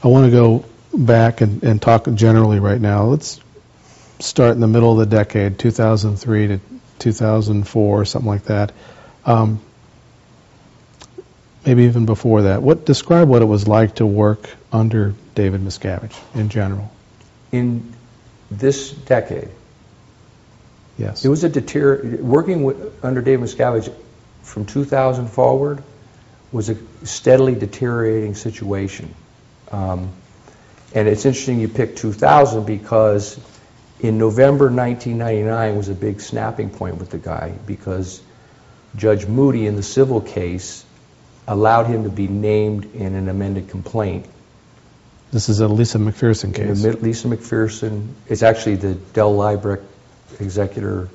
I want to go back and talk generally right now. Let's start in the middle of the decade, 2003 to 2004, something like that. Maybe even before that. Describe what it was like to work under David Miscavige in general. In this decade? Yes. It was working under David Miscavige from 2000 forward was a steadily deteriorating situation. And it's interesting you picked 2000 because in November 1999 was a big snapping point with the guy because Judge Moody in the civil case allowed him to be named in an amended complaint. This is a Lisa McPherson case. Lisa McPherson, it's actually the Dell Liebrecht executor,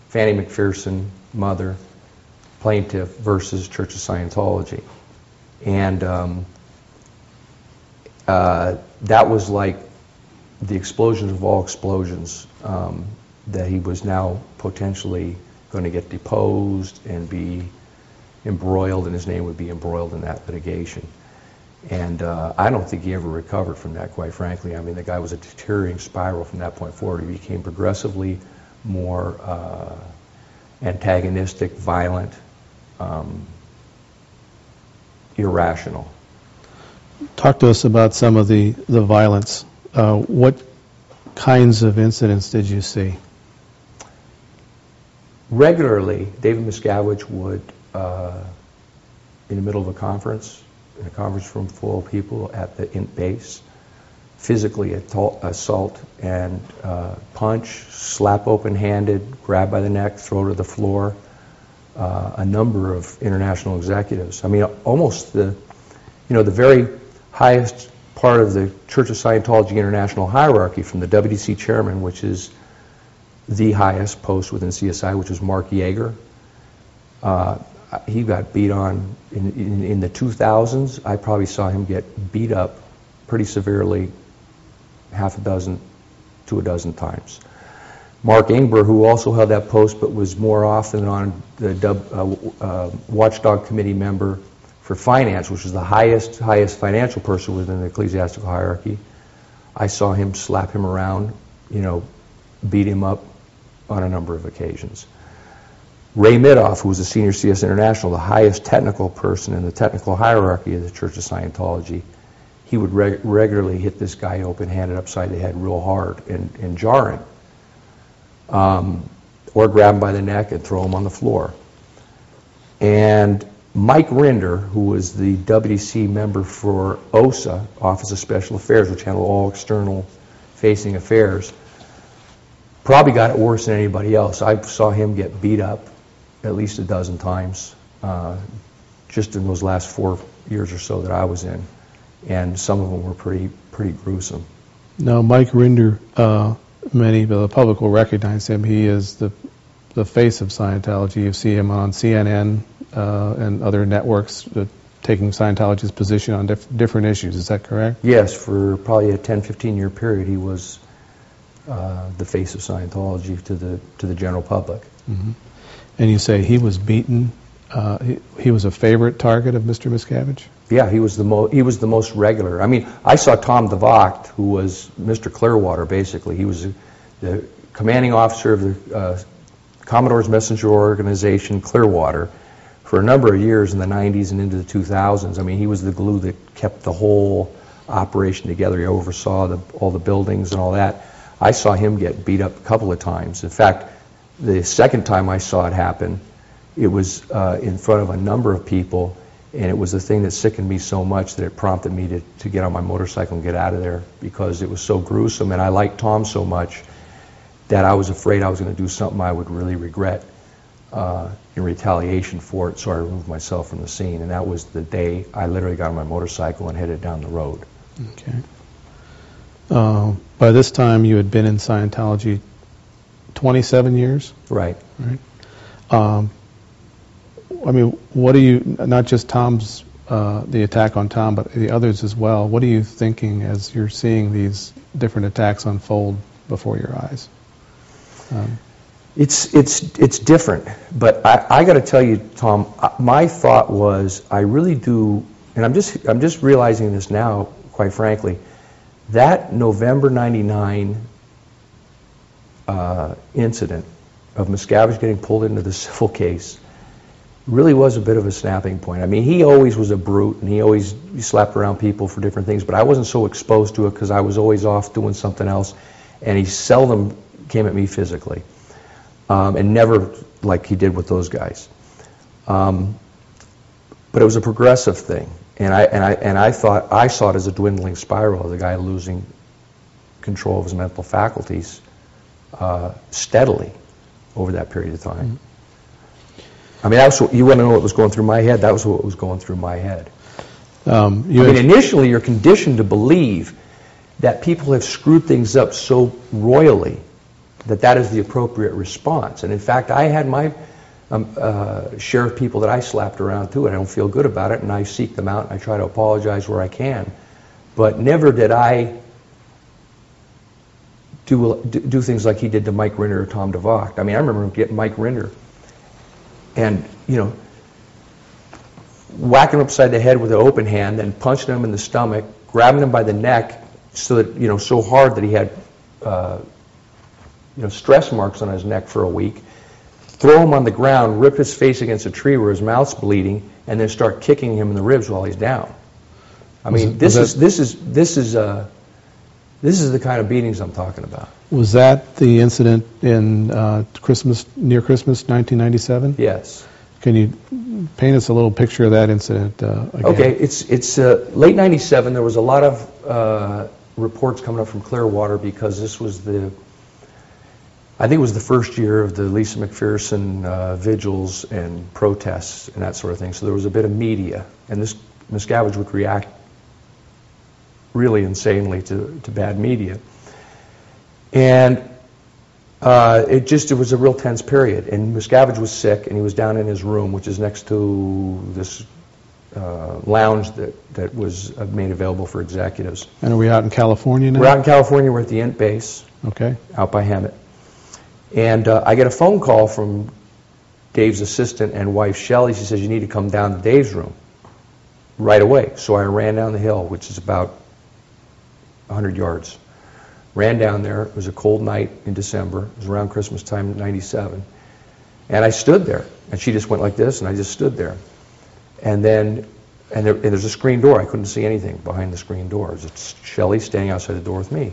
Fannie McPherson, mother, plaintiff versus Church of Scientology. And that was like the explosion of all explosions, that he was now potentially going to get deposed and be embroiled, and his name would be embroiled in that litigation. And I don't think he ever recovered from that, quite frankly. I mean, the guy was a deteriorating spiral from that point forward. He became progressively more antagonistic, violent, irrational. Talk to us about some of the violence. What kinds of incidents did you see? Regularly, David Miscavige would, in the middle of a conference, in a conference room full of people at the base, physically assault and punch, slap open-handed, grab by the neck, throw to the floor, a number of international executives. I mean, almost the very highest part of the Church of Scientology international hierarchy, from the WDC chairman, which is the highest post within CSI, which is Mark Yeager. He got beat on in the 2000s. I probably saw him get beat up pretty severely half a dozen to a dozen times. Mark Ingber, who also held that post but was more often on the Watchdog Committee member for finance, which is the highest financial person within the ecclesiastical hierarchy. I saw him slap him around, beat him up on a number of occasions. Ray Midoff, who was a senior CS International, the highest technical person in the technical hierarchy of the Church of Scientology, he would regularly hit this guy open-handed upside the head real hard and jar him, or grab him by the neck and throw him on the floor. And Mike Rinder, who was the WDC member for OSA, Office of Special Affairs, which handled all external facing affairs, probably got it worse than anybody else. I saw him get beat up at least a dozen times just in those last 4 years or so that I was in, and some of them were pretty gruesome. Now, Mike Rinder, many of the public will recognize him. He is the face of Scientology. You see him on CNN and other networks taking Scientology's position on different issues. Is that correct? Yes, for probably a 10-15 year period, he was the face of Scientology to the general public. Mm-hmm. And you say he was beaten. He was a favorite target of Mr. Miscavige? Yeah, he was the most regular. I mean, I saw Tom DeVocht, who was Mr. Clearwater, basically. He was the commanding officer of the Commodore's Messenger Organization, Clearwater, for a number of years in the 90s and into the 2000s. I mean, he was the glue that kept the whole operation together. He oversaw all the buildings and all that. I saw him get beat up a couple of times. In fact, the second time I saw it happen, it was in front of a number of people, and it was the thing that sickened me so much that it prompted me to get on my motorcycle and get out of there, because it was so gruesome, and I liked Tom so much that I was afraid I was going to do something I would really regret in retaliation for it, so I removed myself from the scene, and that was the day I literally got on my motorcycle and headed down the road. Okay. By this time, you had been in Scientology 27 years? Right. Right. I mean, what do you, not just Tom's, the attack on Tom, but the others as well, what are you thinking as you're seeing these different attacks unfold before your eyes? It's different, but I got to tell you, Tom, my thought was, I really do, and I'm just realizing this now, quite frankly. That November 99 incident of Miscavige getting pulled into the civil case really was a bit of a snapping point. I mean, he always was a brute, and he slapped around people for different things, but I wasn't so exposed to it because I was always off doing something else, and he seldom came at me physically, and never like he did with those guys. But it was a progressive thing, and I saw it as a dwindling spiral of the guy losing control of his mental faculties steadily over that period of time. I mean, you want to know what was going through my head? That was what was going through my head. Initially, you're conditioned to believe that people have screwed things up so royally that that is the appropriate response. And in fact, I had my share of people that I slapped around too, and I don't feel good about it, and I seek them out, and I try to apologize where I can. But never did I do things like he did to Mike Rinder or Tom DeVocht. I mean, I remember getting Mike Rinder and, you know, whacking him upside the head with an open hand, then punching him in the stomach, grabbing him by the neck so that, you know, so hard that he had, stress marks on his neck for a week, throw him on the ground, rip his face against a tree where his mouth's bleeding, and then start kicking him in the ribs while he's down. I mean, this is the kind of beatings I'm talking about. Was that the incident in near Christmas, 1997? Yes. Can you paint us a little picture of that incident again? Okay, it's late '97. There was a lot of reports coming up from Clearwater because this was I think it was the first year of the Lisa McPherson vigils and protests and that sort of thing. So there was a bit of media, and this Miscavige would react really insanely to bad media. And it was a real tense period. And Miscavige was sick, and he was down in his room, which is next to this lounge that was made available for executives. And are we out in California now? We're out in California. We're at the Ent base. Okay. Out by Hemet. And I get a phone call from Dave's assistant and wife, Shelley. She says, you need to come down to Dave's room right away. So I ran down the hill, which is about 100 yards. Ran down there. It was a cold night in December. It was around Christmas time in '97. And I stood there. And she just went like this, and I just stood there. And then, there's a screen door. I couldn't see anything behind the screen door. It's Shelley standing outside the door with me.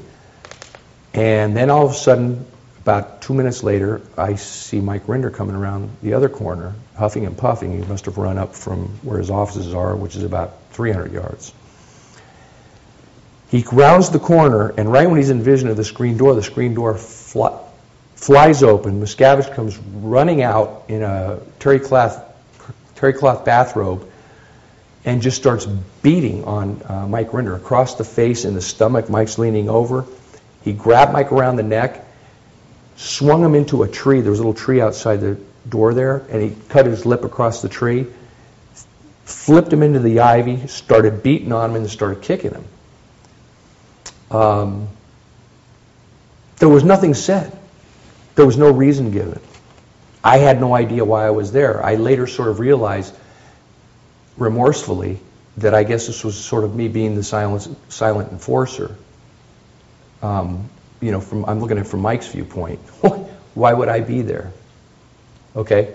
And then all of a sudden, about 2 minutes later, I see Mike Rinder coming around the other corner, huffing and puffing. He must have run up from where his offices are, which is about 300 yards. He rounds the corner, and right when he's in vision of the screen door flies open. Miscavige comes running out in a terry cloth bathrobe and just starts beating on Mike Rinder across the face and the stomach. Mike's leaning over. He grabbed Mike around the neck, swung him into a tree. There was a little tree outside the door there, and he cut his lip across the tree, flipped him into the ivy, started beating on him, and started kicking him. There was nothing said. There was no reason given. I had no idea why I was there. I later sort of realized, remorsefully, that I guess this was sort of me being the silent enforcer. I'm looking at it from Mike's viewpoint. Why would I be there? Okay.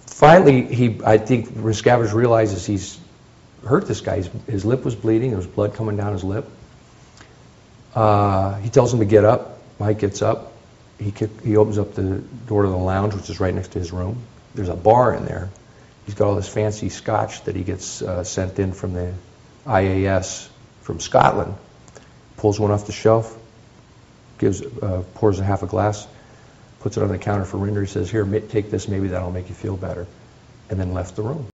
Finally, I think Miscavige realizes he's hurt this guy. His lip was bleeding. There was blood coming down his lip. He tells him to get up. Mike gets up. He opens up the door to the lounge, which is right next to his room. There's a bar in there. He's got all this fancy scotch that he gets sent in from the IAS from Scotland. Pulls one off the shelf, pours a half a glass, puts it on the counter for Rinder. He says, here, take this, maybe that'll make you feel better, and then left the room.